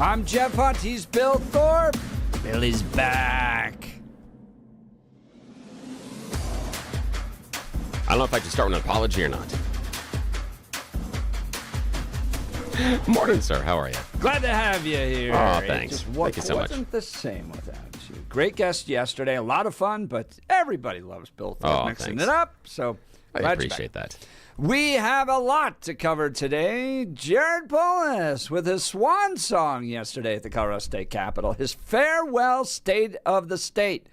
I'm Jeff Hunt. He's Bill Thorpe. Billy's back. I don't know if I should start with an apology or not. Morning, sir. How are you? Glad to have you here. Oh, thanks. Thank you so much. It wasn't the same without you. Great guest yesterday. A lot of fun, but everybody loves Bill Thorpe mixing it up. So I appreciate that. We have a lot to cover today. Jared Polis with his swan song yesterday at the Colorado State Capitol. His farewell State of the State.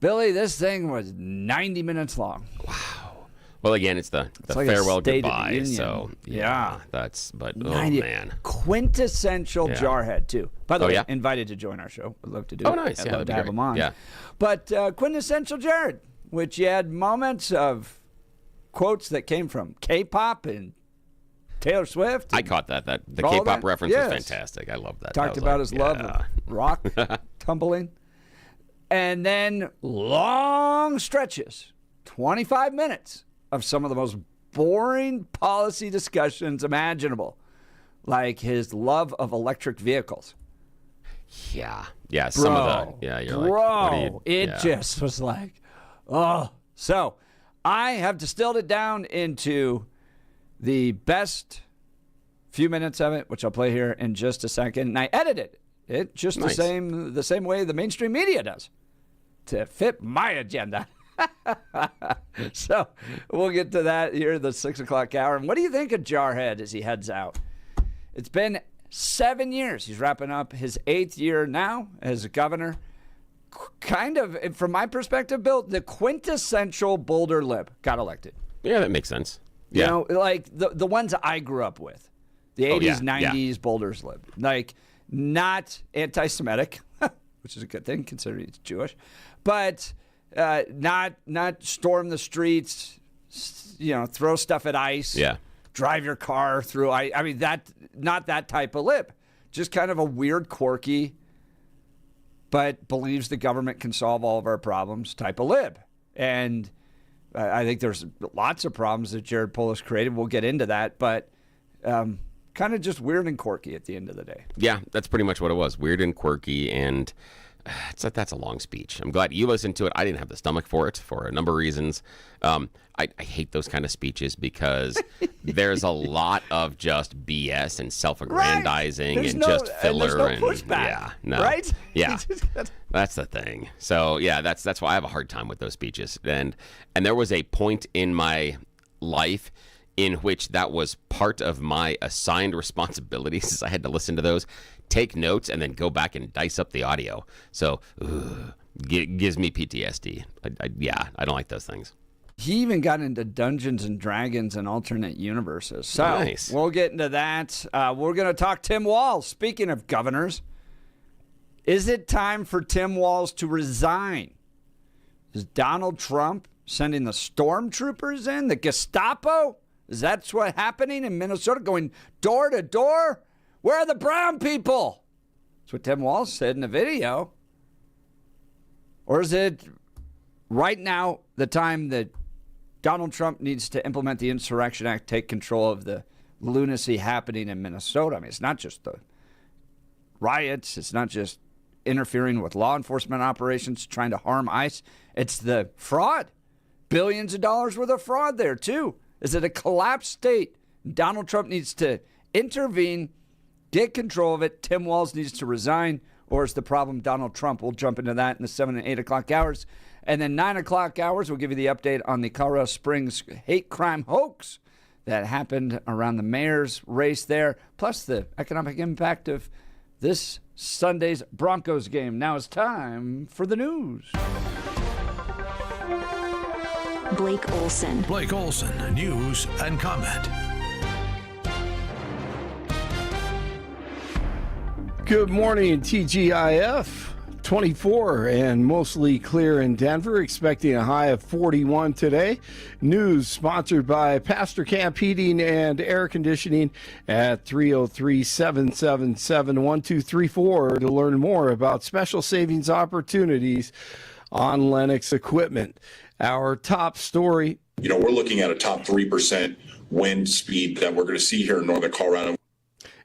Billy, this thing was 90 minutes long. Wow. Well, again, it's the like farewell State of the goodbye. Union. So Yeah. but 90. oh man, Quintessential Jarhead too. By the way, yeah? invited to join our show. Would love to do it. Oh, nice. I'd Yeah, love that'd to be have great. him on. Yeah. But quintessential Jared, which you had moments of quotes that came from K-pop and Taylor Swift. I caught that. The all K-pop that. reference Yes. was fantastic. I love that. Talked That was about like, his love of rock tumbling. And then long stretches, 25 minutes of some of the most boring policy discussions imaginable, like his love of electric vehicles. Yeah. Some of the you're like, what do you, it just was like, oh. So I have distilled it down into the best few minutes of it, which I'll play here in just a second. And I edited it just Nice. the same way the mainstream media does to fit my agenda. So we'll get to that here in the 6 o'clock hour. And what do you think of Jarhead as he heads out? It's been 7 years. He's wrapping up his 8th year now as a governor. Kind of, from my perspective, Bill, the quintessential Boulder lib got elected. Yeah, that makes sense. Yeah. You know, like the ones I grew up with. The 80s, 90s Boulder's lib. Like, not anti-Semitic, which is a good thing considering he's Jewish, but not storm the streets, throw stuff at ICE, drive your car through. I mean, not that type of lib. Just kind of a weird, quirky, but believes the government can solve all of our problems type of lib. And I think there's lots of problems that Jared Polis created. We'll get into that, but kind of just weird and quirky at the end of the day. Yeah, that's pretty much what it was. Weird and quirky, and that's a long speech. I'm glad you listened to it. I didn't have the stomach for it for a number of reasons. I hate those kind of speeches because there's a lot of just BS and self-aggrandizing and just filler and there's no pushback, right? Yeah, that's the thing. So yeah, that's why I have a hard time with those speeches. And there was a point in my life in which that was part of my assigned responsibilities. I had to listen to those, take notes, and then go back and dice up the audio. So, gives me PTSD. I don't like those things. He even got into Dungeons and Dragons and alternate universes. So, nice. We'll get into that. We're going to talk Tim Walz. Speaking of governors, is it time for Tim Walz to resign? Is Donald Trump sending the stormtroopers in, the Gestapo? Is that what's happening in Minnesota, going door to door? Where are the brown people? That's what Tim Walz said in the video. Or is it right now the time that Donald Trump needs to implement the Insurrection Act, take control of the lunacy happening in Minnesota? I mean, it's not just the riots. It's not just interfering with law enforcement operations, trying to harm ICE. It's the fraud. Billions of dollars worth of fraud there, too. Is it a collapsed state? Donald Trump needs to intervene, get control of it. Tim Walz needs to resign. Or is the problem Donald Trump? We'll jump into that in the 7 and 8 o'clock hours. And then 9 o'clock hours, we'll give you the update on the Colorado Springs hate crime hoax that happened around the mayor's race there, plus the economic impact of this Sunday's Broncos game. Now it's time for the news. Blake Olson. Blake Olson, news and comment. Good morning, TGIF. 24 and mostly clear in Denver, expecting a high of 41 today. News sponsored by Pastor Camp Heating and Air Conditioning at 303-777-1234 to learn more about special savings opportunities on Lennox equipment. Our top story. We're looking at a top 3% wind speed that we're going to see here in northern Colorado.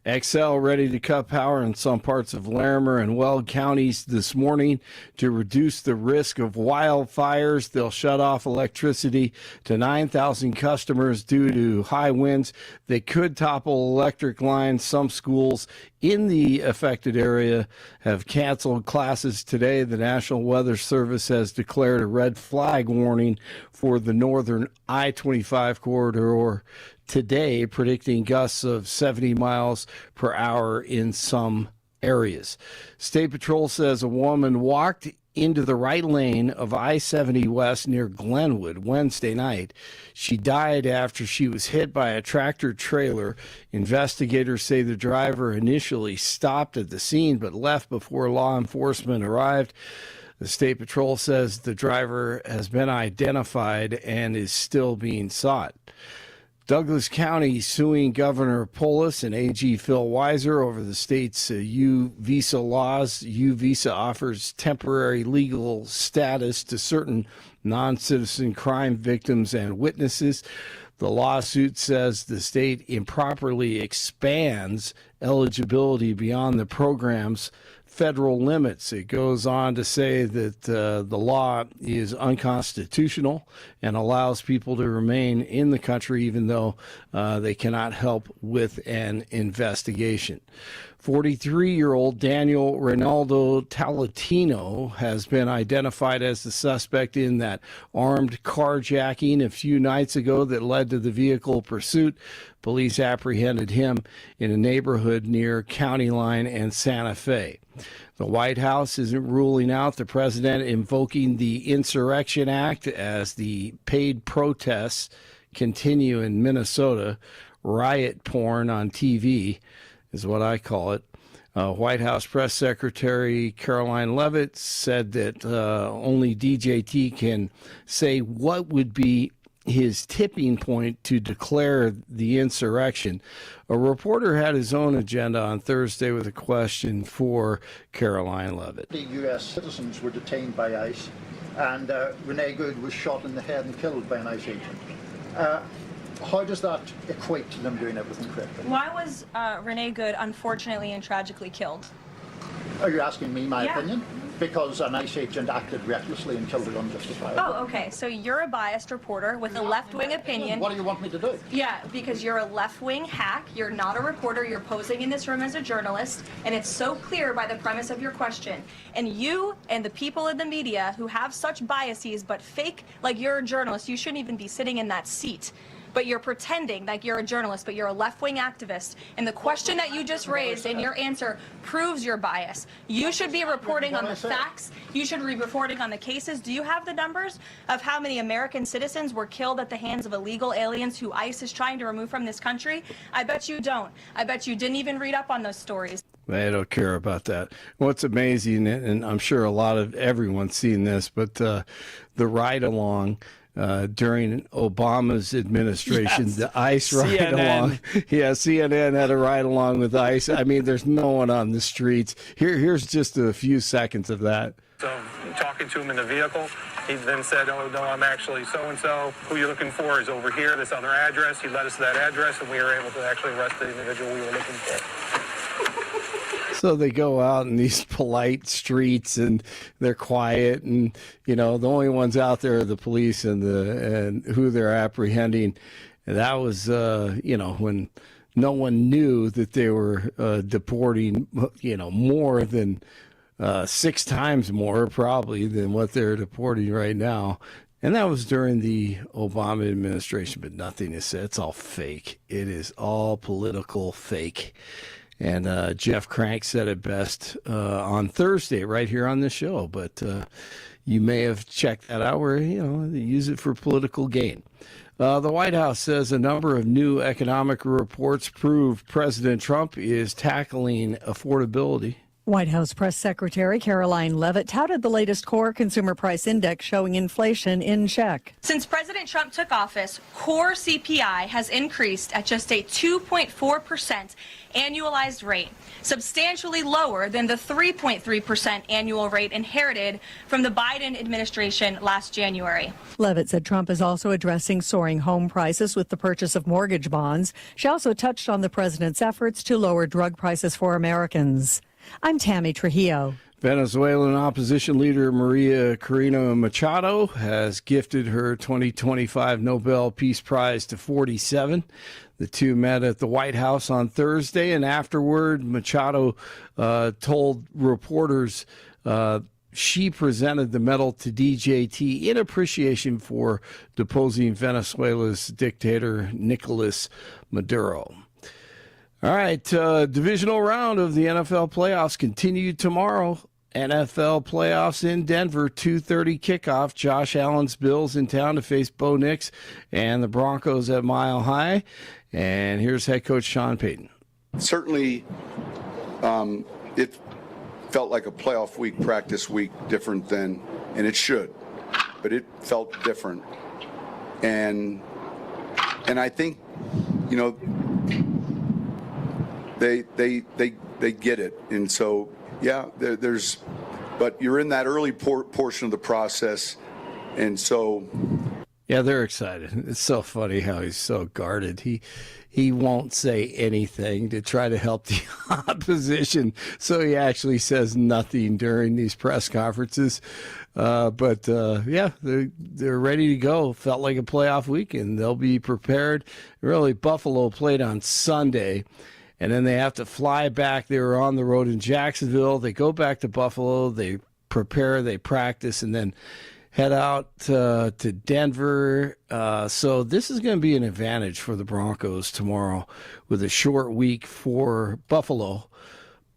XL ready to cut power in some parts of Larimer and Weld counties this morning to reduce the risk of wildfires. They'll shut off electricity to 9,000 customers due to high winds that could topple electric lines. Some schools in the affected area have canceled classes today. The National Weather Service has declared a red flag warning for the northern I-25 corridor today, predicting gusts of 70 miles per hour in some areas. State Patrol says a woman walked into the right lane of I-70 West near Glenwood Wednesday night. She died after she was hit by a tractor trailer. Investigators say the driver initially stopped at the scene but left before law enforcement arrived. The State Patrol says the driver has been identified and is still being sought. Douglas County suing Governor Polis and AG Phil Weiser over the state's U-Visa laws. U-Visa offers temporary legal status to certain non-citizen crime victims and witnesses. The lawsuit says the state improperly expands eligibility beyond the program's federal limits. It goes on to say that the law is unconstitutional and allows people to remain in the country even though they cannot help with an investigation. 43-year-old Daniel Ronaldo Talatino has been identified as the suspect in that armed carjacking a few nights ago that led to the vehicle pursuit. Police apprehended him in a neighborhood near County Line and Santa Fe. The White House isn't ruling out the president invoking the Insurrection Act as the paid protests continue in Minnesota. Riot porn on TV is what I call it. White House Press Secretary Caroline Leavitt said that only DJT can say what would be his tipping point to declare the insurrection. A reporter had his own agenda on Thursday with a question for Caroline Leavitt. The U.S. citizens were detained by ICE, and Renee Good was shot in the head and killed by an ICE agent. How does that equate to them doing everything correctly? Why was Renee Good unfortunately and tragically killed? Are you asking me my opinion? Because an ICE agent acted recklessly and killed her unjustifiably. Oh, okay. So you're a biased reporter with a left-wing opinion. What do you want me to do? Yeah, because you're a left-wing hack. You're not a reporter. You're posing in this room as a journalist, and it's so clear by the premise of your question. And you and the people in the media who have such biases but fake like you're a journalist, you shouldn't even be sitting in that seat. But you're pretending like you're a journalist, but you're a left-wing activist. And the question that you just raised and your answer proves your bias. You should be reporting on the facts. You should be reporting on the cases. Do you have the numbers of how many American citizens were killed at the hands of illegal aliens who ICE is trying to remove from this country? I bet you don't. I bet you didn't even read up on those stories. They don't care about that. What's amazing, and I'm sure a lot of everyone's seen this, but the ride-along during Obama's administration, the ICE ride-along. Yeah, CNN had a ride-along with ICE. I mean, there's no one on the streets. Here's just a few seconds of that. So talking to him in the vehicle, he then said, "Oh, no, I'm actually so-and-so. Who you're looking for is over here, this other address." He led us to that address, and we were able to actually arrest the individual we were looking for. So they go out in these polite streets and they're quiet, and the only ones out there are the police and who they're apprehending. And that was when no one knew that they were deporting more than 6 times more probably than what they're deporting right now. And that was during the Obama administration, but nothing is said. It's all fake. It is all political fake. And Jeff Crank said it best on Thursday right here on this show. But you may have checked that out where, they use it for political gain. The White House says a number of new economic reports prove President Trump is tackling affordability. White House Press Secretary Caroline Leavitt touted the latest core consumer price index showing inflation in check. Since President Trump took office, core CPI has increased at just a 2.4% annualized rate, substantially lower than the 3.3% annual rate inherited from the Biden administration last January. Leavitt said Trump is also addressing soaring home prices with the purchase of mortgage bonds. She also touched on the president's efforts to lower drug prices for Americans. I'm Tammy Trujillo. Venezuelan opposition leader Maria Corina Machado has gifted her 2025 Nobel Peace Prize to 47. The two met at the White House on Thursday, and afterward, Machado told reporters she presented the medal to DJT in appreciation for deposing Venezuela's dictator Nicolas Maduro. All right, divisional round of the NFL playoffs continue tomorrow. NFL playoffs in Denver, 2:30 kickoff. Josh Allen's Bills in town to face Bo Nix and the Broncos at Mile High. And here's head coach Sean Payton. Certainly, it felt like a playoff week, practice week, different than, and it should, but it felt different. And I think, you know, they get it, and so yeah, there's, but you're in that early portion of the process, and so yeah, they're excited. It's so funny how he's so guarded. He won't say anything to try to help the opposition, so he actually says nothing during these press conferences. But yeah, they're ready to go. Felt like a playoff weekend. They'll be prepared. Really, Buffalo played on Sunday. And then they have to fly back. They were on the road in Jacksonville. They go back to Buffalo. They prepare, they practice, and then head out to Denver. So this is going to be an advantage for the Broncos tomorrow with a short week for Buffalo.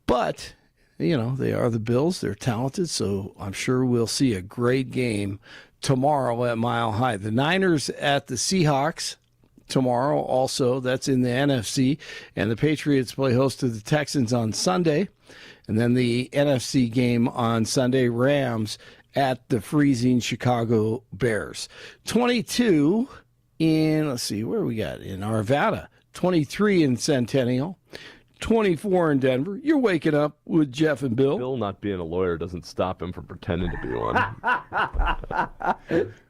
But, you know, they are the Bills. They're talented, so I'm sure we'll see a great game tomorrow at Mile High. The Niners at the Seahawks tomorrow also. That's in the NFC. And the Patriots play host to the Texans on Sunday. And then the NFC game on Sunday, Rams at the freezing Chicago Bears. 22 in, let's see, where we got? In Arvada. 23 in Centennial. 24 in Denver. You're waking up with Jeff and Bill. Bill not being a lawyer doesn't stop him from pretending to be one.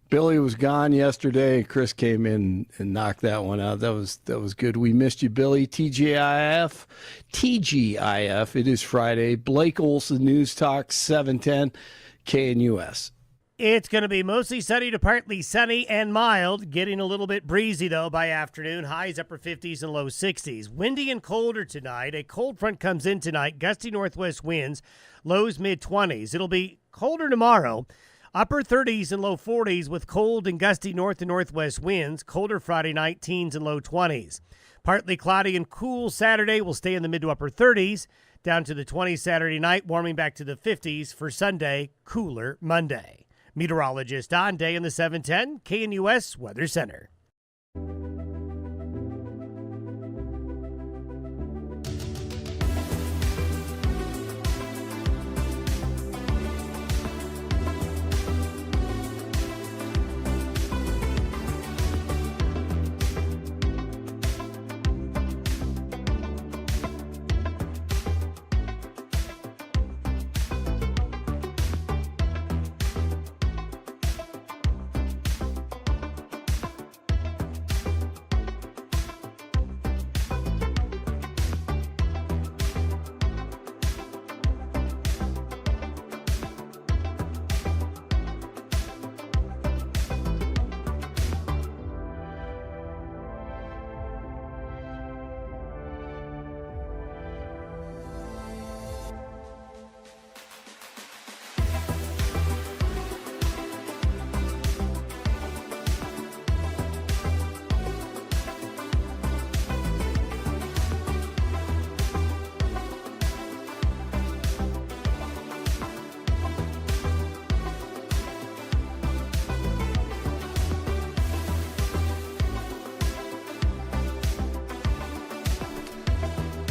Billy was gone yesterday. Chris came in and knocked that one out. That was good. We missed you, Billy. TGIF. It is Friday. Blake Olson, News Talk, 710 KNUS. It's going to be mostly sunny to partly sunny and mild, getting a little bit breezy, though, by afternoon. Highs upper 50s and low 60s. Windy and colder tonight. A cold front comes in tonight. Gusty northwest winds. Lows mid-20s. It'll be colder tomorrow. Upper 30s and low 40s with cold and gusty north and northwest winds. Colder Friday night, teens and low 20s. Partly cloudy and cool Saturday. Will stay in the mid to upper 30s. Down to the 20s Saturday night, warming back to the 50s for Sunday. Cooler Monday. Meteorologist Don Day in the 710 KNUS Weather Center.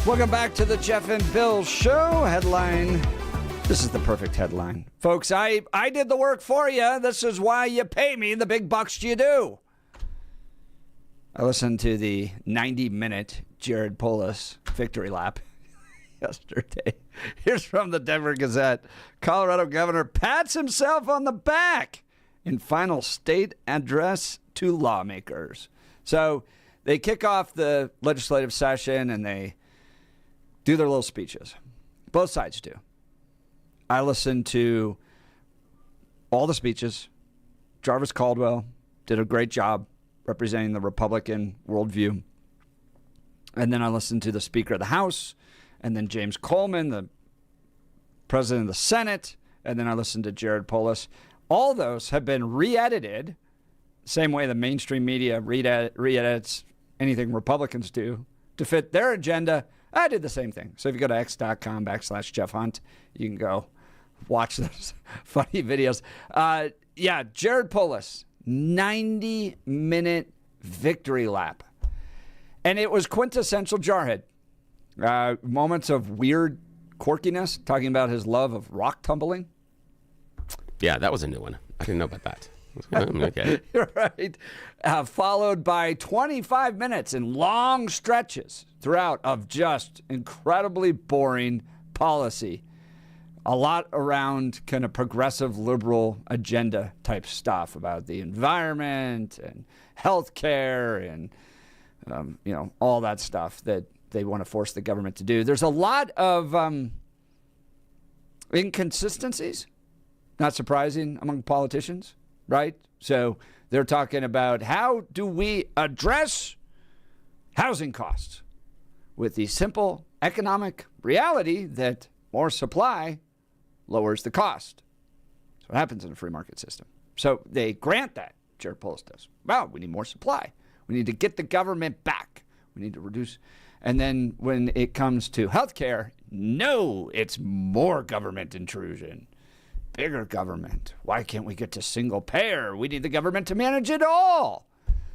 Welcome back to the Jeff and Bill Show. Headline. This is the perfect headline. Folks, I did the work for you. This is why you pay me the big bucks you do. I listened to the 90-minute Jared Polis victory lap yesterday. Here's from the Denver Gazette. Colorado governor pats himself on the back in final state address to lawmakers. So they kick off the legislative session and they do their little speeches. Both sides do. I listened to all the speeches. Jarvis Caldwell did a great job representing the Republican worldview. And then I listened to the Speaker of the House, and then James Coleman, the President of the Senate, and then I listened to Jared Polis. All those have been re-edited, same way the mainstream media re-edits anything Republicans do to fit their agenda. I did the same thing. So if you go to x.com/Jeff Hunt, you can go watch those funny videos. Jared Polis, 90-minute victory lap. And it was quintessential Jarhead. Moments of weird quirkiness, talking about his love of rock tumbling. Yeah, that was a new one. I didn't know about that. Okay. Right. Followed by 25 minutes in long stretches throughout of just incredibly boring policy. A lot around kind of progressive liberal agenda type stuff about the environment and healthcare and, all that stuff that they want to force the government to do. There's a lot of inconsistencies, not surprising, among politicians, right? So they're talking about how do we address housing costs with the simple economic reality that more supply lowers the cost. That's what happens in a free market system. So they grant that. Jared Polis does. Well, we need more supply. We need to get the government back. We need to reduce. And then when it comes to healthcare, no, it's more government intrusion. Bigger government. Why can't we get to single payer? We need the government to manage it all.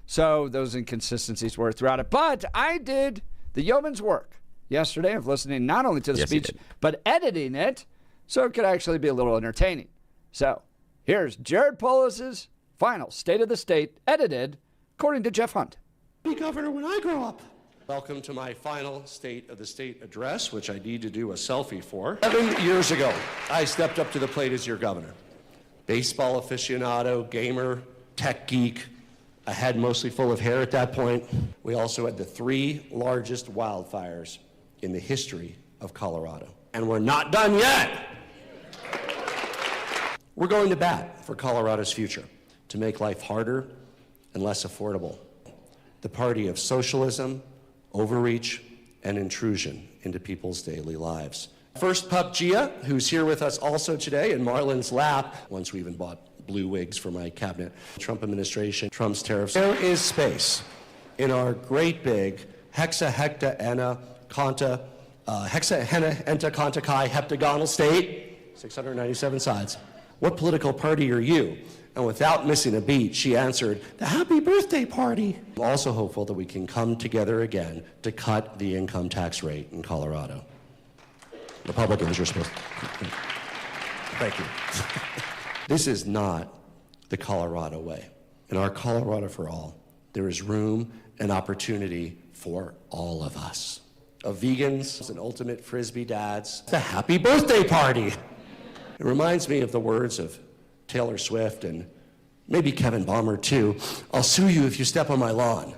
So those inconsistencies were throughout it. But I did the yeoman's work yesterday of listening not only to the speech, but editing it so it could actually be a little entertaining. So here's Jared Polis's final State of the State, edited according to Jeff Hunt. Be governor when I grow up. Welcome to my final State of the State address, which I need to do a selfie for. 7 years ago, I stepped up to the plate as your governor. Baseball aficionado, gamer, tech geek, a head mostly full of hair at that point. We also had the 3 largest wildfires in the history of Colorado. And we're not done yet. We're going to bat for Colorado's future to make life harder and less affordable. The party of socialism, overreach, and intrusion into people's daily lives. First, Pup Gia, who's here with us also today in Marlon's lap. Once we even bought blue wigs for my cabinet. Trump administration, Trump's tariffs. There is space in our great big hexahecta entacontachi heptagonal state, 697 sides. What political party are you? And without missing a beat, she answered, the happy birthday party. I'm also hopeful that we can come together again to cut the income tax rate in Colorado. Republicans, you're supposed to. Thank you. This is not the Colorado way. In our Colorado for All, there is room and opportunity for all of us. Of vegans and ultimate Frisbee dads, the happy birthday party. It reminds me of the words of Taylor Swift and maybe Kevin Balmer too. I'll sue you if you step on my lawn.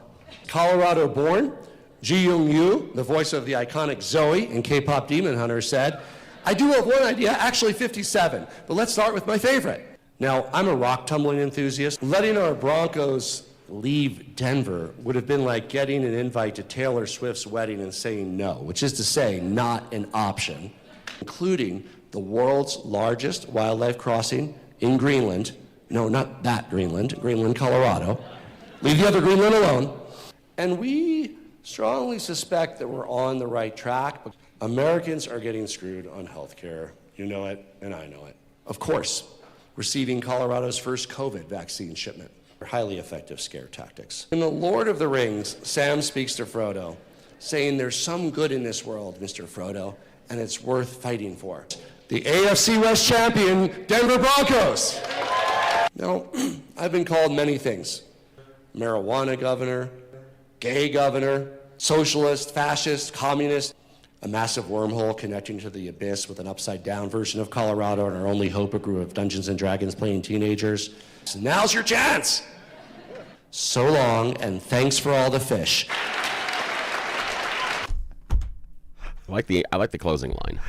Colorado born, Ji Young Yu, the voice of the iconic Zoe in K-pop Demon Hunter, said, I do have one idea, actually 57, but let's start with my favorite. Now, I'm a rock tumbling enthusiast. Letting our Broncos leave Denver would have been like getting an invite to Taylor Swift's wedding and saying no, which is to say, not an option, including the world's largest wildlife crossing in Greenland. No, not that Greenland, Greenland, Colorado. Leave the other Greenland alone. And we strongly suspect that we're on the right track. Americans are getting screwed on health care. You know it, and I know it. Of course, receiving Colorado's first COVID vaccine shipment are highly effective scare tactics. In The Lord of the Rings, Sam speaks to Frodo, saying there's some good in this world, Mr. Frodo, and it's worth fighting for. The AFC West champion, Denver Broncos. Now, I've been called many things. Marijuana governor, gay governor, socialist, fascist, communist, a massive wormhole connecting to the abyss with an upside-down version of Colorado, and our only hope a group of Dungeons & Dragons playing teenagers. So now's your chance. So long, and thanks for all the fish. I like the closing line.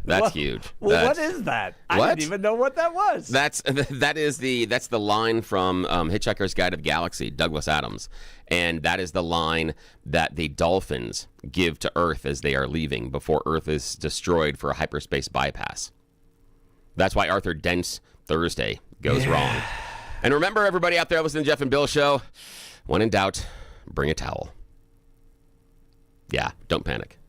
That's huge. Well, what is that? I didn't even know what that was. That's the line from Hitchhiker's Guide to the Galaxy, Douglas Adams, and that is the line that the dolphins give to Earth as they are leaving before Earth is destroyed for a hyperspace bypass. That's why Arthur Dent's Thursday goes wrong. And remember, everybody out there listening to Jeff and Bill show, when in doubt, bring a towel. Yeah, don't panic.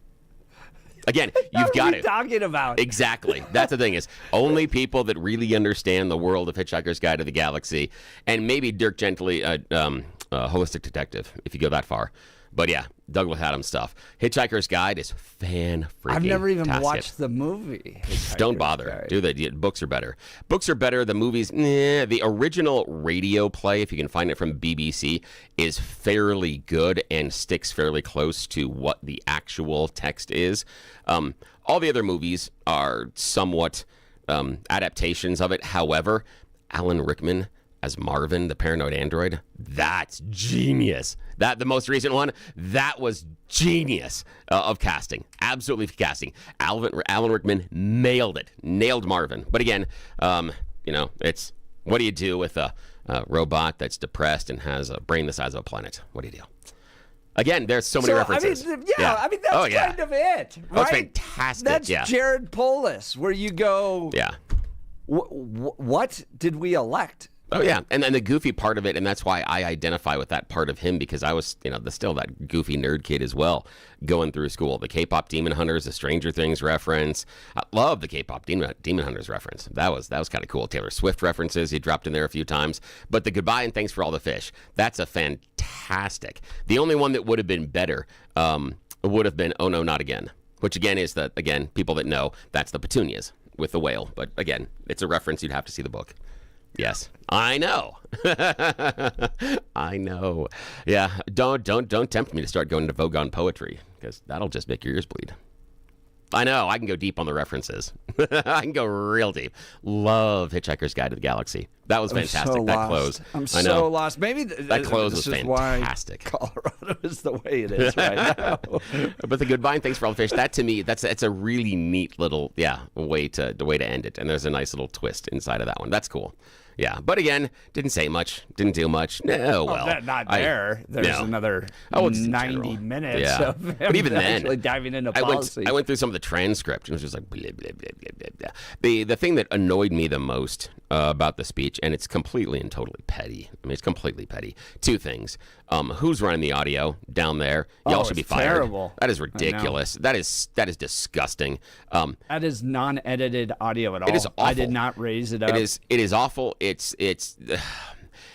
Again, you've got it. What are you talking about? Exactly. That's the thing is, only people that really understand the world of Hitchhiker's Guide to the Galaxy, and maybe Dirk Gently, Holistic Detective, if you go that far. But yeah, Douglas Adams stuff. Hitchhiker's Guide is fan-freaking-tastic. I've never even watched the movie. Don't bother. Guide. Do that. Books are better. Books are better. The movies, The original radio play, if you can find it from BBC, is fairly good and sticks fairly close to what the actual text is. All the other movies are somewhat adaptations of it. However, Alan Rickman as Marvin, the paranoid android, that's genius. The most recent one, that was genius of casting. Absolutely casting. Alan Rickman nailed it. Nailed Marvin. But again, it's what do you do with a robot that's depressed and has a brain the size of a planet? What do you do? Again, there's so many references. That's kind of it, right? That's fantastic. That's Jared Polis, where you go, what did we elect? Oh, yeah. And then the goofy part of it, and that's why I identify with that part of him, because I was, still that goofy nerd kid as well, going through school. The K-pop Demon Hunters, the Stranger Things reference. I love the K-pop Demon Hunters reference. That was kind of cool. Taylor Swift references, he dropped in there a few times. But the goodbye and thanks for all the fish, that's a fantastic. The only one that would have been better would have been Oh No, Not Again, which again is people that know, that's the petunias with the whale. But again, it's a reference. You'd have to see the book. Yes, I know. I know. Yeah, don't tempt me to start going to Vogon poetry, because that'll just make your ears bleed. I know, I can go deep on the references. I can go real deep. Love Hitchhiker's Guide to the Galaxy. That was fantastic. So that close. I'm so lost. Maybe that close was fantastic. Colorado is the way it is right now. But the goodbye and thanks for all the fish. That to me, that's a really neat little way to end it. And there's a nice little twist inside of that one. That's cool. Yeah, but again, didn't say much, didn't do much. No, not there. There's another 90 minutes of him but even actually diving into policy. I went through some of the transcript, and it was just like blah, blah, blah, blah, blah. The thing that annoyed me the most about the speech, and it's completely and totally petty. I mean, it's completely petty. Two things. Who's running the audio down there? Y'all should be fired. Terrible. That is ridiculous. That is disgusting. That is non-edited audio at all. It is awful. I did not raise it up. It is awful. It's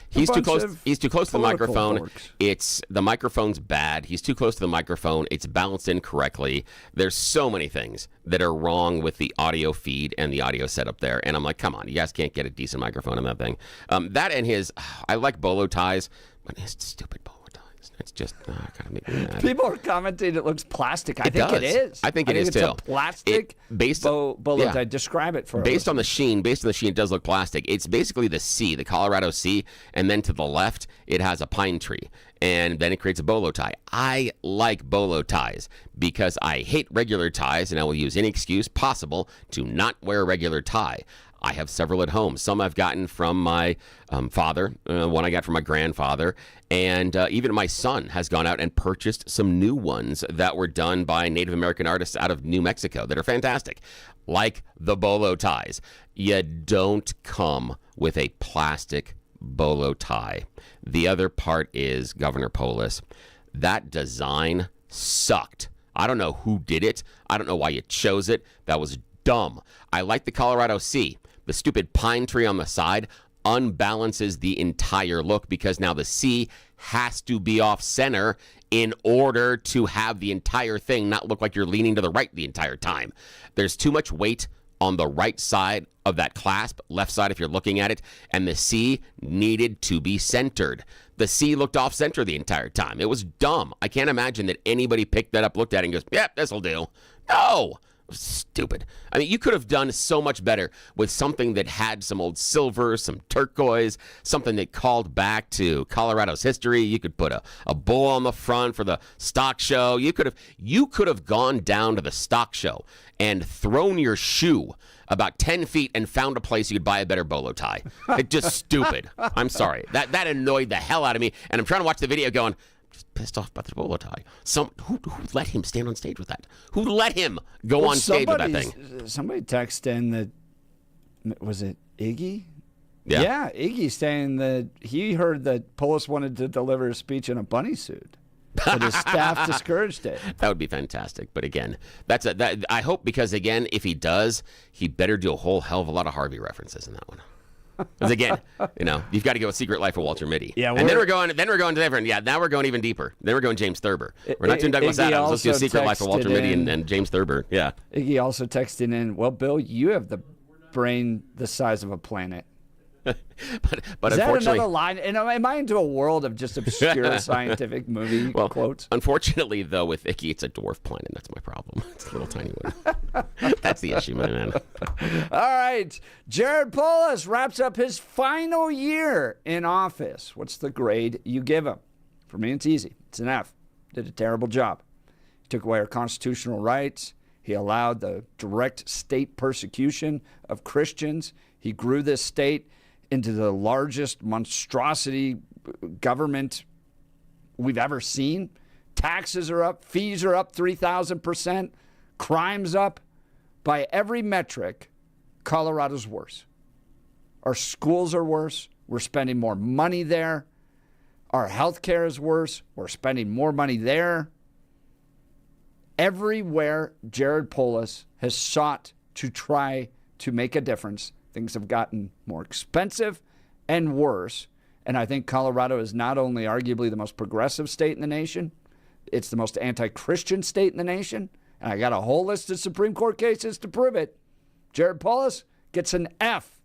he's too close. He's too close to the microphone. The microphone's bad. He's too close to the microphone. It's balanced incorrectly. There's so many things that are wrong with the audio feed and the audio setup there. And I'm like, come on, you guys can't get a decent microphone in that thing. That and I like bolo ties, but his stupid bolo ties. It's just kind of making me mad. People are commenting it looks plastic. I think it is. I think it is it's too. A plastic bolo tie. Describe it for us. Based on the sheen, it does look plastic. It's basically the sea, the Colorado Sea, and then to the left, it has a pine tree. And then it creates a bolo tie. I like bolo ties because I hate regular ties, and I will use any excuse possible to not wear a regular tie. I have several at home. Some I've gotten from my father, one I got from my grandfather, and even my son has gone out and purchased some new ones that were done by Native American artists out of New Mexico that are fantastic, like the bolo ties. You don't come with a plastic bolo tie. The other part is Governor Polis. That design sucked. I don't know who did it. I don't know why you chose it. That was dumb. I like the Colorado Sea. The stupid pine tree on the side unbalances the entire look because now the sea has to be off center in order to have the entire thing not look like you're leaning to the right the entire time. There's too much weight on the right side of that clasp, left side if you're looking at it, and the C needed to be centered. The C looked off center the entire time. It was dumb. I can't imagine that anybody picked that up, looked at it, and goes, yep, this'll do. No! Stupid. I mean, you could have done so much better with something that had some old silver, some turquoise, something that called back to Colorado's history. You could put a bull on the front for the stock show. You could have gone down to the stock show and thrown your shoe about 10 feet and found a place you could buy a better bolo tie. It's just stupid. I'm sorry. That annoyed the hell out of me. And I'm trying to watch the video going, just pissed off about the bolo tie. Who let him stand on stage with that? Who let him go on stage with that thing? Somebody texted in that, was it Iggy? Yeah. Iggy saying that he heard that Polis wanted to deliver a speech in a bunny suit, but his staff discouraged it. That would be fantastic. But again, I hope, because again, if he does, he better do a whole hell of a lot of Harvey references in that one. Because again, you've got to go with Secret Life of Walter Mitty. Yeah, and then we're going to different. Yeah, now we're going even deeper. Then we're going James Thurber. We're not doing Douglas Adams. Let's do Secret Life of Walter Mitty and James Thurber. Yeah. Iggy also texted in, well, Bill, you have the brain the size of a planet. but is that unfortunately, another line? Am I into a world of just obscure scientific movie quotes? Unfortunately, though, with Icky, it's a dwarf planet. That's my problem. It's a little tiny one. That's the issue, my man. All right. Jared Polis wraps up his final year in office. What's the grade you give him? For me, it's easy. It's an F. Did a terrible job. He took away our constitutional rights. He allowed the direct state persecution of Christians. He grew this state into the largest monstrosity government we've ever seen. Taxes are up, fees are up 3,000%, crime's up. By every metric, Colorado's worse. Our schools are worse. We're spending more money there. Our health care is worse. We're spending more money there. Everywhere Jared Polis has sought to try to make a difference, things have gotten more expensive and worse. And I think Colorado is not only arguably the most progressive state in the nation, it's the most anti-Christian state in the nation. And I got a whole list of Supreme Court cases to prove it. Jared Polis gets an F.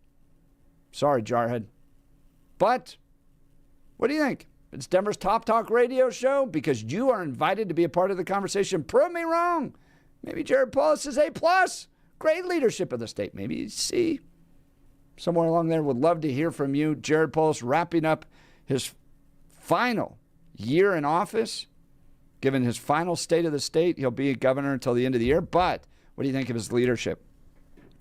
Sorry, Jarhead. But what do you think? It's Denver's Top Talk radio show because you are invited to be a part of the conversation. Prove me wrong. Maybe Jared Polis is A+. Great leadership of the state. Maybe C. Somewhere along there, would love to hear from you. Jared Polis wrapping up his final year in office. Given his final state of the state, he'll be a governor until the end of the year. But what do you think of his leadership?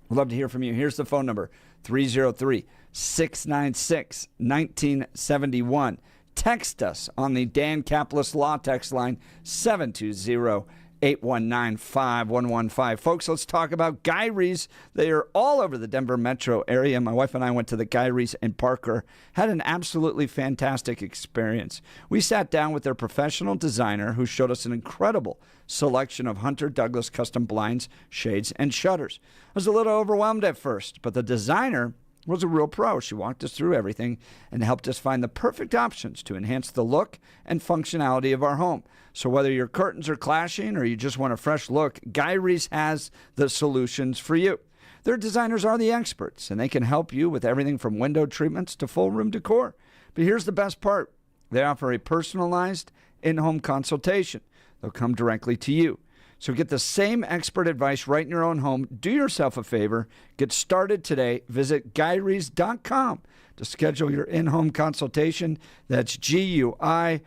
We'd love to hear from you. Here's the phone number, 303-696-1971. Text us on the Dan Caplis Law text line, 720-819-5115. Folks, let's talk about Gyrie's. They are all over the Denver metro area. My wife and I went to the Gyrie's in Parker. Had an absolutely fantastic experience. We sat down with their professional designer who showed us an incredible selection of Hunter Douglas custom blinds, shades, and shutters. I was a little overwhelmed at first, but the designer was a real pro. She walked us through everything and helped us find the perfect options to enhance the look and functionality of our home. So whether your curtains are clashing or you just want a fresh look, Gyrie's has the solutions for you. Their designers are the experts, and they can help you with everything from window treatments to full room decor. But here's the best part. They offer a personalized in-home consultation. They'll come directly to you. So get the same expert advice right in your own home. Do yourself a favor. Get started today. Visit Gyrie's.com to schedule your in-home consultation. That's GUIRYS.com.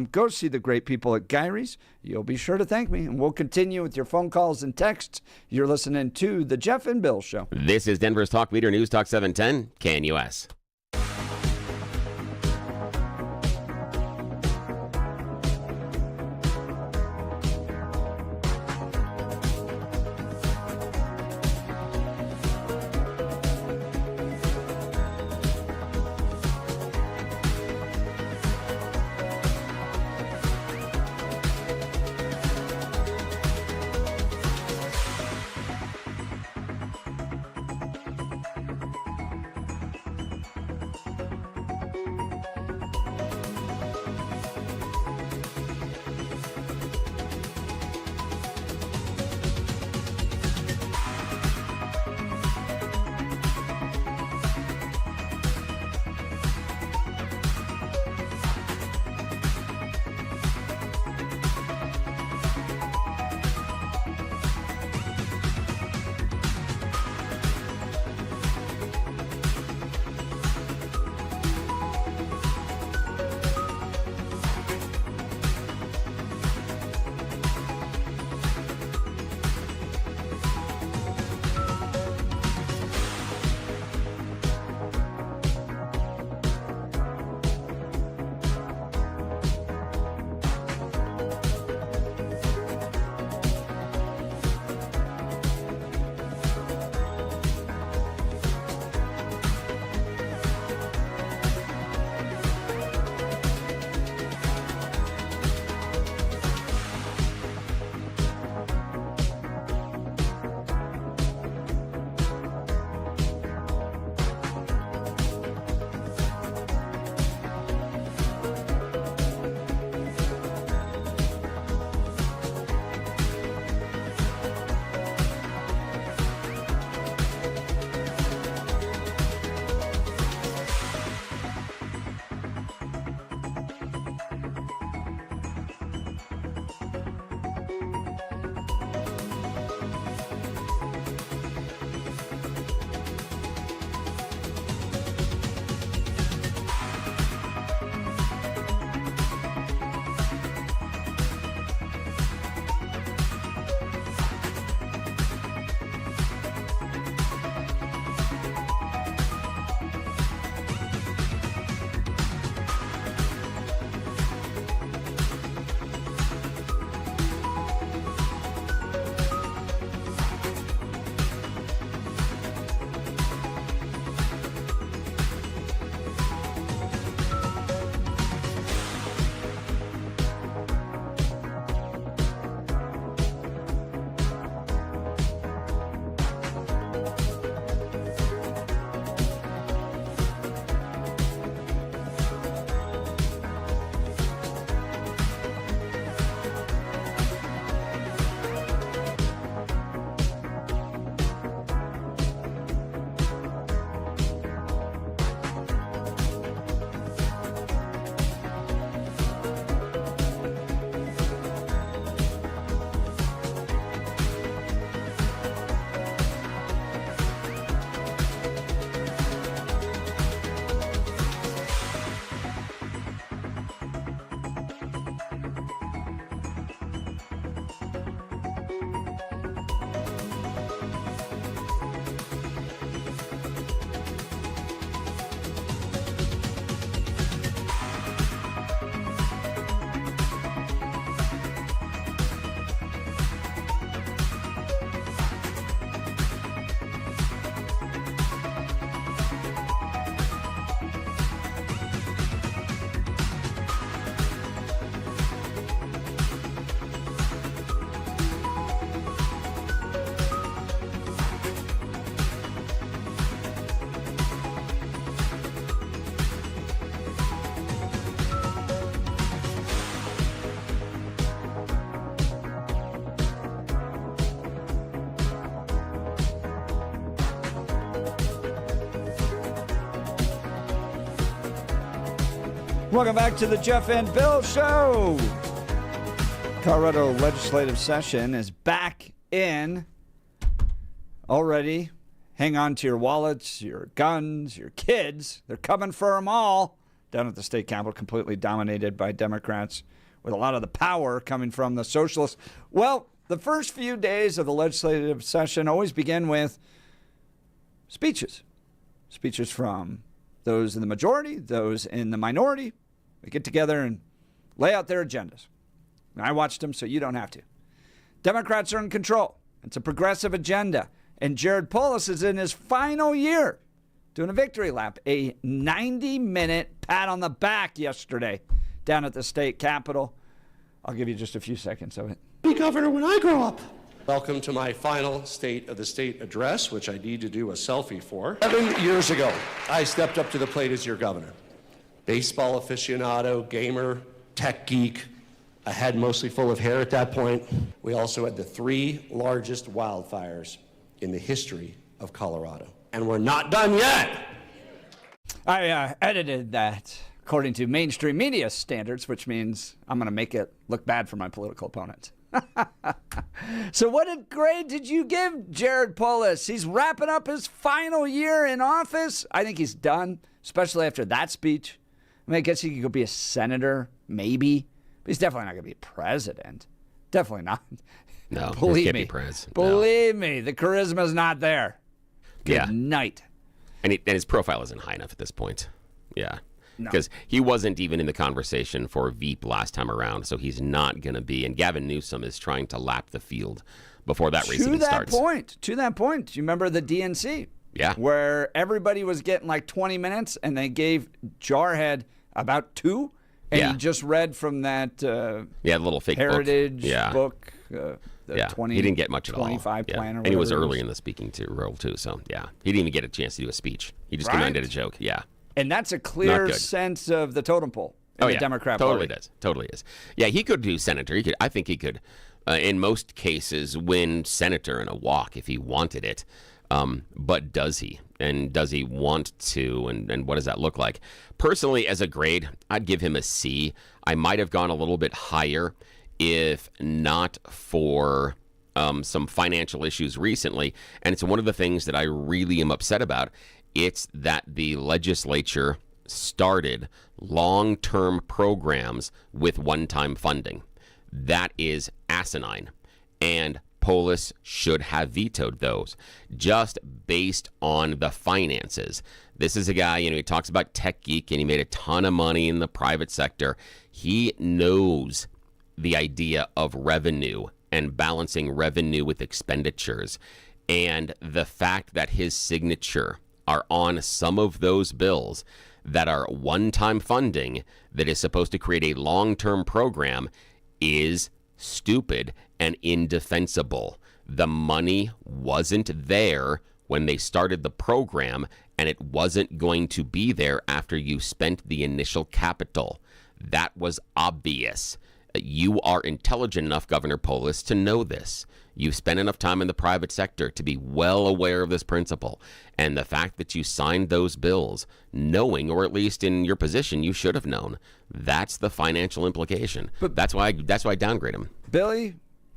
Go see the great people at Gyrie's. You'll be sure to thank me. And we'll continue with your phone calls and texts. You're listening to The Jeff and Bill Show. This is Denver's Talk Leader, News Talk 710, KNUS. Welcome back to the Jeff and Bill Show. Colorado legislative session is back in already. Hang on to your wallets, your guns, your kids. They're coming for them all. Down at the state capitol, completely dominated by Democrats, with a lot of the power coming from the socialists. Well, the first few days of the legislative session always begin with speeches. Speeches from those in the majority, those in the minority. They get together and lay out their agendas. And I watched them, so you don't have to. Democrats are in control. It's a progressive agenda. And Jared Polis is in his final year doing a victory lap, a 90-minute pat on the back yesterday down at the state capitol. I'll give you just a few seconds of it. Be governor when I grow up. Welcome to my final State of the State address, which I need to do a selfie for. 7 years ago, I stepped up to the plate as your governor. Baseball aficionado, gamer, tech geek. I had mostly full of hair at that point. We also had the 3 largest wildfires in the history of Colorado. And we're not done yet. I edited that according to mainstream media standards, which means I'm going to make it look bad for my political opponents. So what grade did you give Jared Polis? He's wrapping up his final year in office. I think he's done, especially after that speech. I mean, I guess he could go be a senator, maybe. But he's definitely not going to be president. Definitely not. No, believe can't me. be president. Believe me, the charisma's not there. Good night. And his profile isn't high enough at this point. Yeah. No. Because he wasn't even in the conversation for Veep last time around, so he's not going to be. And Gavin Newsom is trying to lap the field before that race even starts. To that point, you remember the DNC? Yeah. Where everybody was getting like 20 minutes, and they gave Jarhead about 2, and he just read from that the little fake Heritage book. book. He didn't get much at all. 25 plan or and he was whatever it early in the speaking role too, so he didn't even get a chance to do a speech. He just came out and did a joke. Yeah. And that's a clear sense of the totem pole in the Democrat Party. Party. Totally is. Yeah, he could do senator. I think he could, in most cases, win senator in a walk if he wanted it. But does he? And does he want to? And what does that look like? Personally, as a grade, I'd give him a C. I might have gone a little bit higher if not for some financial issues recently. And it's one of the things that I really am upset about. It's that the legislature started long-term programs with one-time funding. That is asinine. And Polis should have vetoed those just based on the finances. This is a guy, he talks about tech geek and he made a ton of money in the private sector. He knows the idea of revenue and balancing revenue with expenditures. And the fact that his signature are on some of those bills that are one-time funding that is supposed to create a long-term program is stupid and indefensible. The money wasn't there when they started the program, and it wasn't going to be there after you spent the initial capital. That was obvious. You are intelligent enough, Governor Polis, to know this. You've spent enough time in the private sector to be well aware of this principle. And the fact that you signed those bills knowing, or at least in your position, you should have known, that's the financial implication. But that's why I downgrade him. Billy?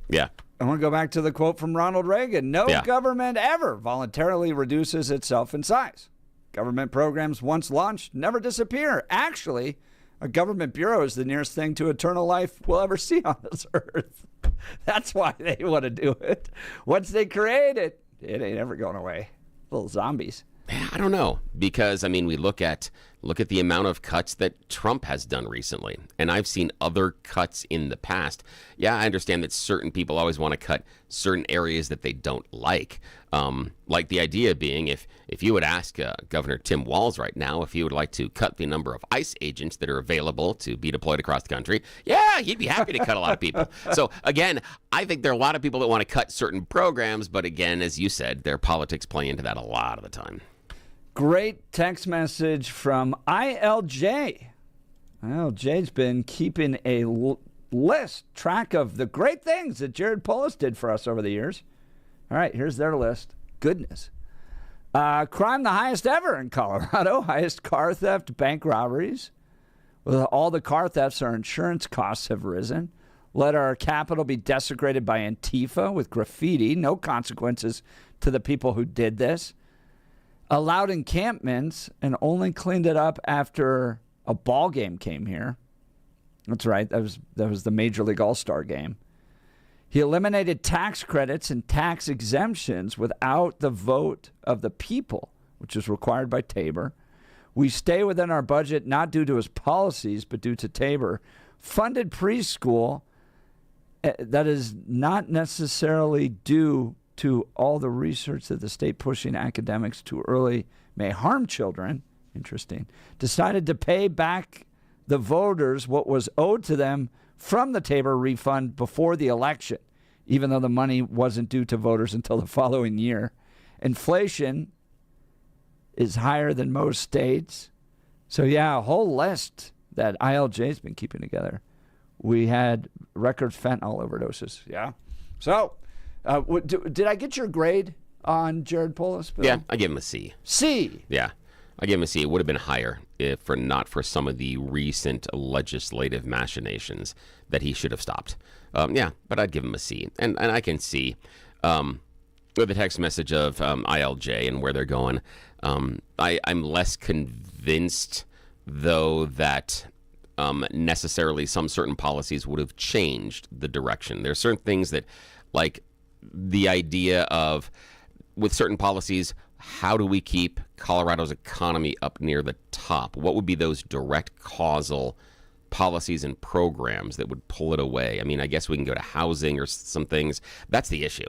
Yeah. I want to go back to the quote from Ronald Reagan. No government ever voluntarily reduces itself in size. Government programs once launched never disappear. Actually, a government bureau is the nearest thing to eternal life we'll ever see on this earth. That's why they want to do it. Once they create it, it ain't ever going away. Little zombies. I don't know, because we look at the amount of cuts that Trump has done recently, and I've seen other cuts in the past. Yeah, I understand that certain people always want to cut certain areas that they don't like. Like the idea being, if you would ask Governor Tim Walz right now if he would like to cut the number of ICE agents that are available to be deployed across the country, yeah, he'd be happy to cut a lot of people. So again, I think there are a lot of people that want to cut certain programs, but again, as you said, their politics play into that a lot of the time. Great text message from ILJ. ILJ's been keeping a track of the great things that Jared Polis did for us over the years. All right, here's their list. Goodness. Crime the highest ever in Colorado. Highest car theft, bank robberies. With all the car thefts, our insurance costs have risen. Let our capital be desecrated by Antifa with graffiti. No consequences to the people who did this. Allowed encampments and only cleaned it up after a ball game came here. That's right. That was the Major League All-Star game. He eliminated tax credits and tax exemptions without the vote of the people, which is required by Tabor. We stay within our budget not due to his policies, but due to Tabor. Funded preschool that is not necessarily due to all the research that the state pushing academics too early may harm children. Interesting. Decided to pay back the voters what was owed to them from the Tabor refund before the election, even though the money wasn't due to voters until the following year. Inflation is higher than most states. So, yeah, a whole list that ILJ's been keeping together. We had record fentanyl overdoses. Yeah. So, did I get your grade on Jared Polis, Bill? Yeah, I give him a C. C? Yeah, I give him a C. It would have been higher if not for some of the recent legislative machinations that he should have stopped. Yeah, but I'd give him a C. And I can see with the text message of ILJ and where they're going, I'm less convinced, though, that necessarily some certain policies would have changed the direction. There are certain things that, like the idea of, with certain policies, how do we keep Colorado's economy up near the top? What would be those direct causal policies and programs that would pull it away? I mean, I guess we can go to housing or some things. That's the issue,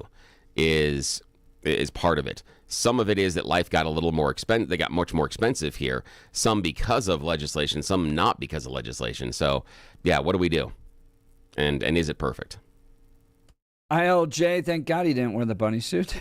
is part of it. Some of it is that life got a little more expensive. They got much more expensive here. Some because of legislation, some not because of legislation. So, yeah, what do we do? And is it perfect? ILJ, thank God he didn't wear the bunny suit.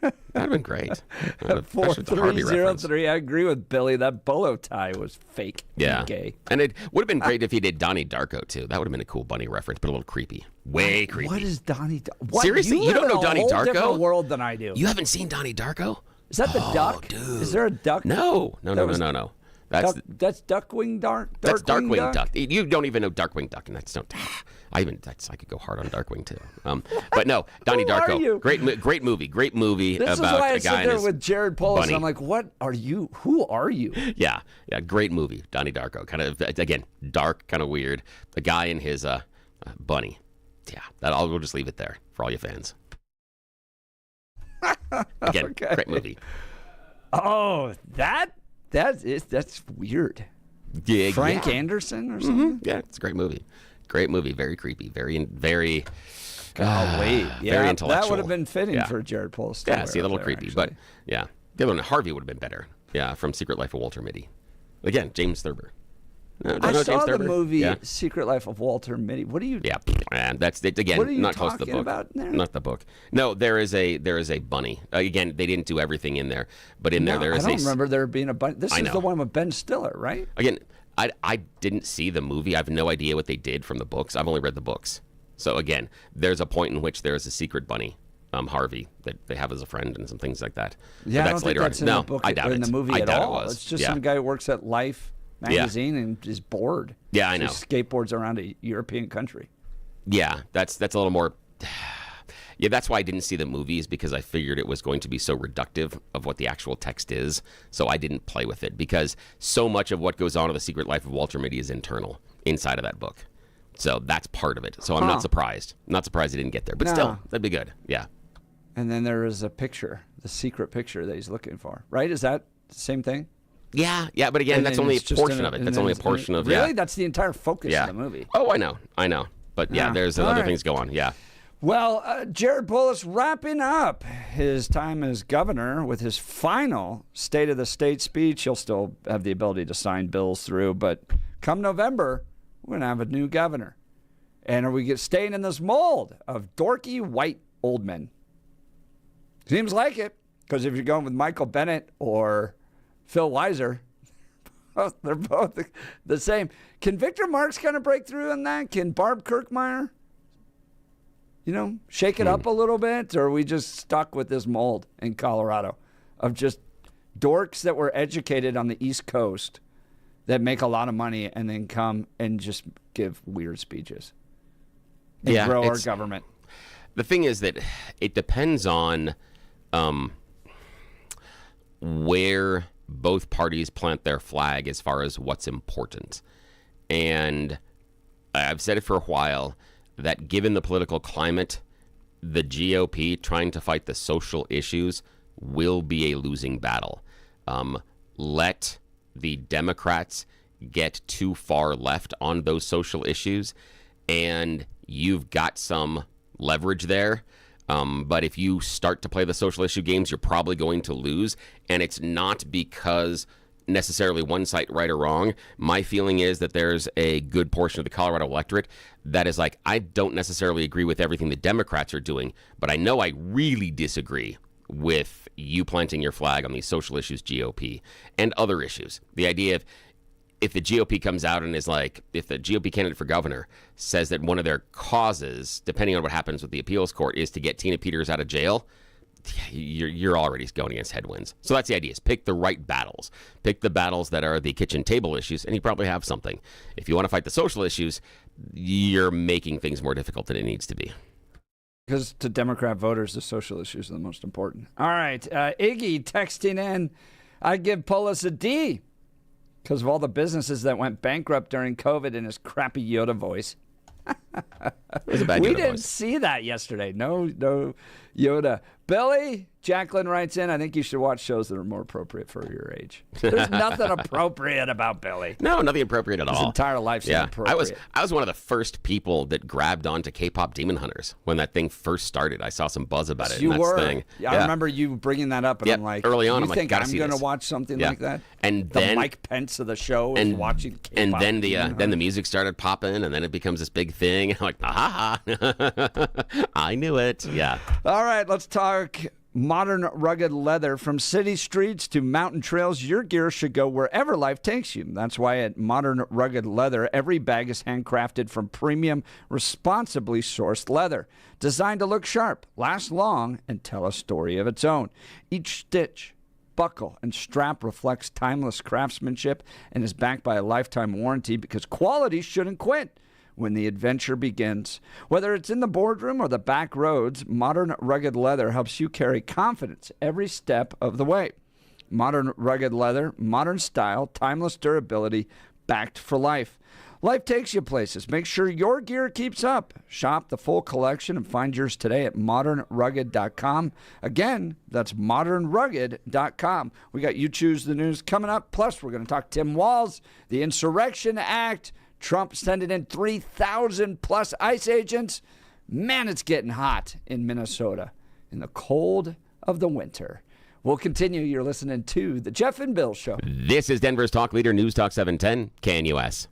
That'd have been great. 4303. I agree with Billy. That bolo tie was fake. Yeah. And gay. And it would have been great if he did Donnie Darko, too. That would have been a cool bunny reference, but a little creepy. Way creepy. What is Donnie Darko? Seriously? You don't know Donnie Darko? Different world than I do. You haven't seen Donnie Darko? Is that the duck? Dude. Is there a duck? No. That's Darkwing Duck. That's Darkwing Duck. You don't even know Darkwing Duck, and that's no. I could go hard on Darkwing too. But no, Donnie Darko. Great movie. Great movie this about is why I a guy sit there with Jared Polis. I'm like, what are you? Who are you? Yeah. Great movie, Donnie Darko. Kind of again dark, kind of weird. The guy and his bunny. Yeah, we'll just leave it there for all you fans. Again, okay. Great movie. Oh, that's weird. Yeah, Frank Anderson or something? Mm-hmm. Yeah, it's a great movie. Great movie. Very creepy. Very. Very intellectual. That would have been fitting for Jared Polis. Yeah, see, a little creepy, actually. But yeah, the other one, Harvey, would have been better. Yeah, from Secret Life of Walter Mitty. Again, James Thurber. No, I saw the movie Secret Life of Walter Mitty. What are you? Yeah, and that's it again. What are you not close to the book. About in there? Not the book. No, there is a bunny. Again, they didn't do everything in there, but in there is. I don't remember there being a bunny. This is the one with Ben Stiller, right? Again, I didn't see the movie. I have no idea what they did from the books. I've only read the books. So again, there's a point in which there is a secret bunny, Harvey, that they have as a friend and some things like that. Yeah, but I don't think that's in the book I doubt or in the movie at all. It was. It's just some guy who works at Life magazine and is bored. Yeah, I know. He skateboards around a European country. Yeah, that's a little more. Yeah, that's why I didn't see the movies, because I figured it was going to be so reductive of what the actual text is. So I didn't play with it, because so much of what goes on in The Secret Life of Walter Mitty is internal inside of that book. So that's part of it. So I'm not surprised. Not surprised he didn't get there. But still, that'd be good. Yeah. And then there is a picture, the secret picture that he's looking for. Right? Is that the same thing? Yeah, but again, that's only a portion of it. That's only a portion of it. Really? That's the entire focus of the movie. Oh, I know. But there's other things go on. Yeah. Well, Jared Polis wrapping up his time as governor with his final State of the State speech. He'll still have the ability to sign bills through, but come November, we're going to have a new governor. And are we staying in this mold of dorky white old men? Seems like it, because if you're going with Michael Bennett or Phil Weiser, they're both the same. Can Victor Marks kind of break through on that? Can Barb Kirkmeyer, shake it up a little bit? Or are we just stuck with this mold in Colorado of just dorks that were educated on the East Coast that make a lot of money and then come and just give weird speeches and grow our government. The thing is that it depends on where both parties plant their flag as far as what's important. And I've said it for a while that given the political climate, the GOP trying to fight the social issues will be a losing battle. Let the Democrats get too far left on those social issues, and you've got some leverage there. But if you start to play the social issue games, you're probably going to lose. And it's not because necessarily one side right or wrong. My feeling is that there's a good portion of the Colorado electorate that is like, I don't necessarily agree with everything the Democrats are doing, but I know I really disagree with you planting your flag on these social issues, GOP, and other issues. The idea of if the GOP comes out and is like, if the GOP candidate for governor says that one of their causes, depending on what happens with the appeals court, is to get Tina Peters out of jail, you're already going against headwinds. So that's the idea, is pick the right battles. Pick the battles that are the kitchen table issues, and you probably have something. If you want to fight the social issues, you're making things more difficult than it needs to be. Because to Democrat voters, the social issues are the most important. All right, Iggy texting in, I'd give Polis a D because of all the businesses that went bankrupt during COVID in his crappy Yoda voice. It was a bad we Yoda didn't voice. see that yesterday. No Yoda. Billy, Jacqueline writes in, I think you should watch shows that are more appropriate for your age. There's nothing appropriate about Billy. No, nothing appropriate at all. His entire life's inappropriate. I was one of the first people that grabbed onto K-pop Demon Hunters when that thing first started. I saw some buzz about it. You and that's were. The thing. I remember you bringing that up, and I'm like, early on, you I'm like, think gotta I'm see going to this. watch something like that? And the then Mike Pence of the show is watching K-pop. And then Demon then the music started popping, and then it becomes this big thing. I'm like, ha I knew it. Yeah. All right, let's talk modern rugged leather. From city streets to mountain trails, your gear should go wherever life takes you. That's why at Modern Rugged Leather, every bag is handcrafted from premium, responsibly sourced leather, designed to look sharp, last long, and tell a story of its own. Each stitch, buckle, and strap reflects timeless craftsmanship and is backed by a lifetime warranty because quality shouldn't quit when the adventure begins. Whether it's in the boardroom or the back roads, Modern Rugged Leather helps you carry confidence every step of the way. Modern Rugged Leather, modern style, timeless durability, backed for life. Life takes you places. Make sure your gear keeps up. Shop the full collection and find yours today at modernrugged.com. Again, that's modernrugged.com. We got You Choose the News coming up. Plus, we're going to talk Tim Walz, the Insurrection Act, Trump sending in 3,000 plus ICE agents. Man, it's getting hot in Minnesota in the cold of the winter. We'll continue. You're listening to The Jeff and Bill Show. This is Denver's Talk Leader, News Talk 710, KNUS.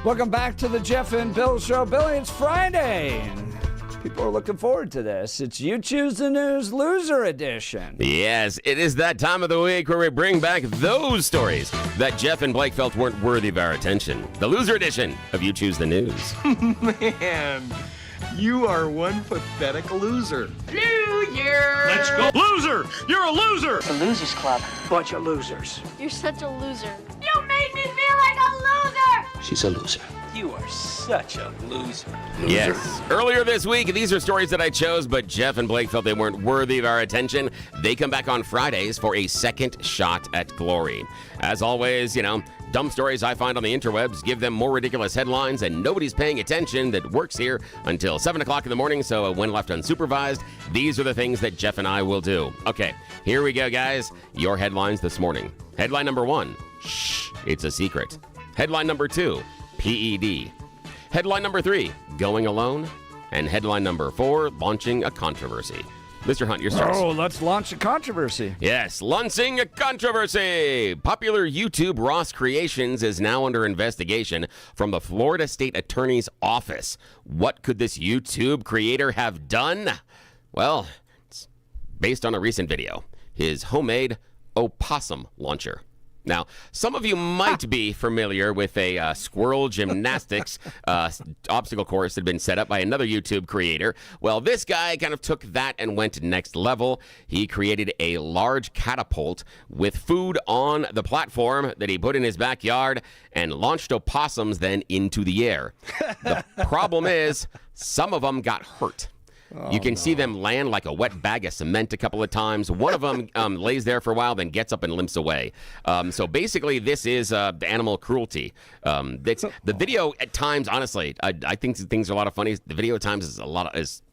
Welcome back to the Jeff and Bill Show. Billy, it's Friday. And people are looking forward to this. It's You Choose the News Loser Edition. Yes, it is that time of the week where we bring back those stories that Jeff and Blake felt weren't worthy of our attention. The Loser Edition of You Choose the News. Man, you are one pathetic loser. Loser! Let's go. Loser! You're a loser! The Losers Club. Bunch of losers. You're such a loser. You made me feel like a loser! She's a loser. You are such a loser. Yes. Earlier this week, these are stories that I chose, but Jeff and Blake felt they weren't worthy of our attention. They come back on Fridays for a second shot at glory. As always, dumb stories I find on the interwebs give them more ridiculous headlines, and nobody's paying attention that works here until 7 o'clock in the morning, so when left unsupervised, these are the things that Jeff and I will do. Okay, here we go, guys. Your headlines this morning. Headline number 1, shh, it's a secret. Headline number 2, PED. Headline number 3, going alone. And headline number 4, launching a controversy. Mr. Hunt, your starts. Oh, let's launch a controversy. Yes, launching a controversy. Popular YouTube Ross Creations is now under investigation from the Florida State Attorney's Office. What could this YouTube creator have done? Well, it's based on a recent video. His homemade opossum launcher. Now, some of you might be familiar with a squirrel gymnastics obstacle course that had been set up by another YouTube creator. Well, this guy kind of took that and went next level. He created a large catapult with food on the platform that he put in his backyard and launched opossums then into the air. The problem is, some of them got hurt. You can see them land like a wet bag of cement a couple of times. One of them lays there for a while, then gets up and limps away. So basically, this is animal cruelty. The video at times, honestly, I think things are a lot of funny. The video at times is a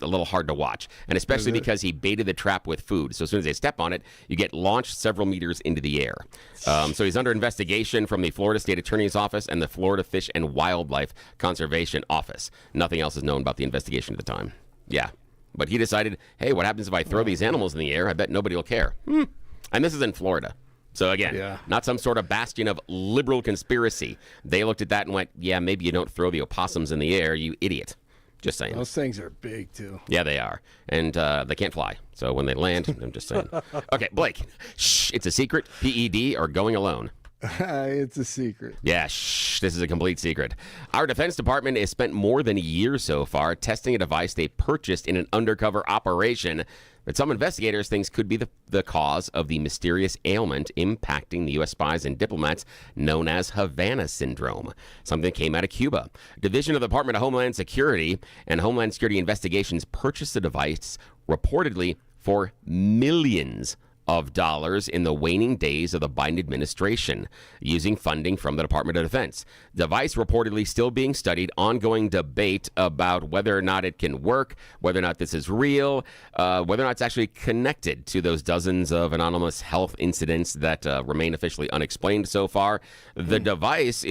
little hard to watch, and especially because he baited the trap with food. So as soon as they step on it, you get launched several meters into the air. So he's under investigation from the Florida State Attorney's Office and the Florida Fish and Wildlife Conservation Office. Nothing else is known about the investigation at the time. Yeah. But he decided, hey, what happens if I throw these animals in the air? I bet nobody will care. And this is in Florida. So again, not some sort of bastion of liberal conspiracy. They looked at that and went, yeah, maybe you don't throw the opossums in the air, you idiot. Just saying. Those things are big, too. Yeah, they are. And they can't fly. So when they land, I'm just saying. Okay, Blake, shh, it's a secret, PED, or going alone? It's a secret. Yeah, shh, this is a complete secret. Our Defense Department has spent more than a year so far testing a device they purchased in an undercover operation that some investigators think could be the cause of the mysterious ailment impacting the U.S. spies and diplomats known as Havana Syndrome. Something that came out of Cuba. Division of the Department of Homeland Security and Homeland Security Investigations purchased the device reportedly for millions of dollars in the waning days of the Biden administration, using funding from the Department of Defense. Device reportedly still being studied, ongoing debate about whether or not it can work, whether or not this is real, whether or not it's actually connected to those dozens of anonymous health incidents that remain officially unexplained so far. The device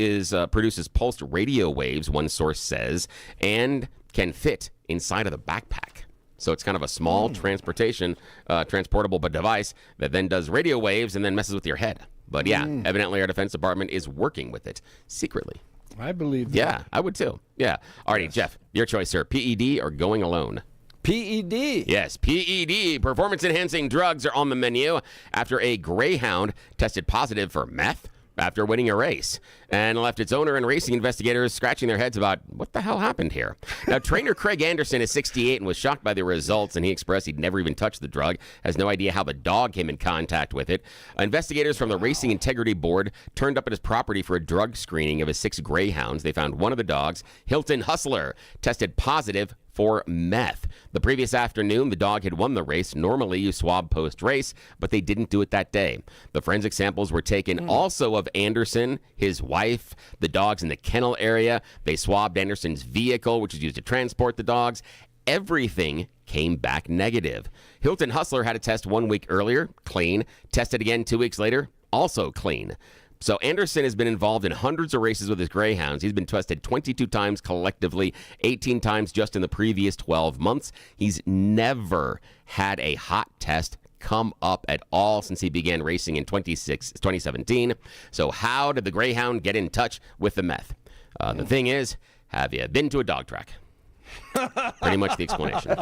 produces pulsed radio waves, one source says, and can fit inside of the backpack. So it's kind of a small transportable device that then does radio waves and then messes with your head. But yeah, evidently our Defense Department is working with it secretly. I believe that. Yeah, I would too. Yeah. Alrighty, Jeff, your choice, sir. PED or going alone? PED. Yes, PED. Performance-enhancing drugs are on the menu after a greyhound tested positive for meth after winning a race and left its owner and racing investigators scratching their heads about what the hell happened here. Now, trainer Craig Anderson is 68 and was shocked by the results, and he expressed he'd never even touched the drug, has no idea how the dog came in contact with it. Investigators from the Racing Integrity Board turned up at his property for a drug screening of his 6 greyhounds. They found one of the dogs, Hilton Hustler, tested positive for meth. The previous afternoon, the dog had won the race. Normally, you swab post-race, but they didn't do it that day. The forensic samples were taken also of Anderson, his wife, the dogs in the kennel area. They swabbed Anderson's vehicle, which was used to transport the dogs. Everything came back negative. Hilton Hustler had a test 1 week earlier, clean. Tested again 2 weeks later, also clean. So Anderson has been involved in hundreds of races with his greyhounds. He's been tested 22 times collectively, 18 times just in the previous 12 months. He's never had a hot test come up at all since he began racing in 2017. So how did the greyhound get in touch with the meth? The thing is, have you been to a dog track? Pretty much the explanation.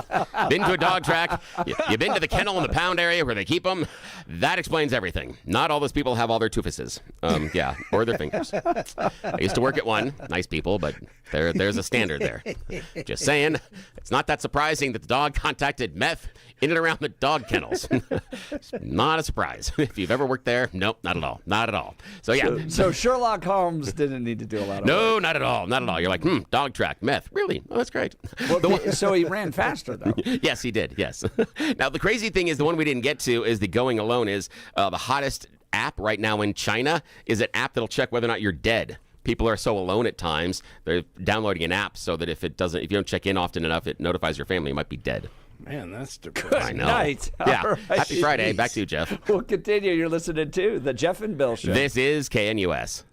Been to a dog track? You've been to the kennel in the pound area where they keep them? That explains everything. Not all those people have all their toofuses. Or their fingers. I used to work at one. Nice people, but there's a standard there. Just saying, it's not that surprising that the dog contacted meth in and around the dog kennels. It's not a surprise. If you've ever worked there, nope, not at all. Not at all. So, yeah. So Sherlock Holmes didn't need to do a lot of No, work. not at all. Not at all. You're like, dog track, meth. Really? Oh, that's great. Well, so he ran faster, though. Yes, he did. Yes. Now, the crazy thing is the one we didn't get to is the Going Alone is the hottest app right now in China is an app that'll check whether or not you're dead. People are so alone at times, they're downloading an app so that if you don't check in often enough, it notifies your family you might be dead. Man, that's depressing. I know. Night. Yeah. Right. Happy Friday. Back to you, Jeff. We'll continue. You're listening to The Jeff and Bill Show. This is KNUS.